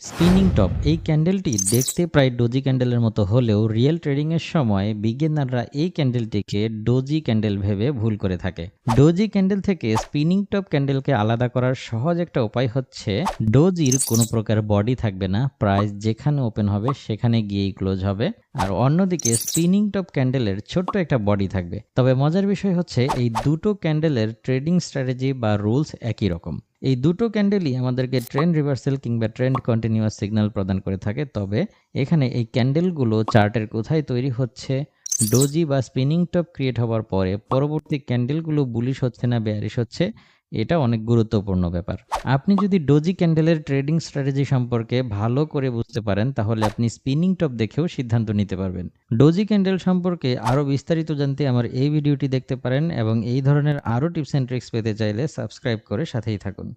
Spinning top এই ক্যান্ডেলটি দেখতে প্রায় ডোজি ক্যান্ডেলের মতো হলেও রিয়েল ট্রেডিং এর সময় বিগিনাররা এই ক্যান্ডেলটিকে ডোজি ক্যান্ডেল ভেবে ভুল করে থাকে। ডোজি ক্যান্ডেল থেকে স্পিনিং টপ ক্যান্ডেলকে আলাদা করার সহজ একটা উপায় হচ্ছে ডোজির কোনো প্রকার বডি থাকবে না, প্রাইস যেখানে ওপেন হবে সেখানে গিয়েই ক্লোজ হবে। আর অন্যদিকে স্পিনিং টপ ক্যান্ডেলের ছোট্ট একটা বডি থাকবে। তবে মজার বিষয় হচ্ছে এই দুটো ক্যান্ডেলের ট্রেডিং স্ট্র্যাটেজি বা রুলস একই রকম। এই দুটো ক্যান্ডেলই আমাদেরকে ট্রেন্ড রিভার্সাল কিংবা ট্রেন্ড কন্টিনিউয়াস সিগন্যাল প্রদান করে থাকে। তবে এখানে এই ক্যান্ডেলগুলো চার্টের কোথায় তৈরি হচ্ছে, ডোজি বা স্পিনিং টপ ক্রিয়েট হওয়ার পরে পরবর্তী ক্যান্ডেলগুলো বুলিশ হচ্ছে না বেয়ারিশ হচ্ছে, এটা অনেক গুরুত্বপূর্ণ ব্যাপার। আপনি যদি ডোজি ক্যান্ডেলের ট্রেডিং স্ট্র্যাটেজি সম্পর্কে ভালো করে বুঝতে পারেন তাহলে আপনি স্পিনিং টপ দেখেও সিদ্ধান্ত নিতে পারবেন। ডোজি ক্যান্ডেল সম্পর্কে আরও বিস্তারিত জানতে আমার এই ভিডিওটি দেখতে পারেন এবং এই ধরনের আরও টিপস অ্যান্ড ট্রিক্স পেতে চাইলে সাবস্ক্রাইব করে সাথেই থাকুন।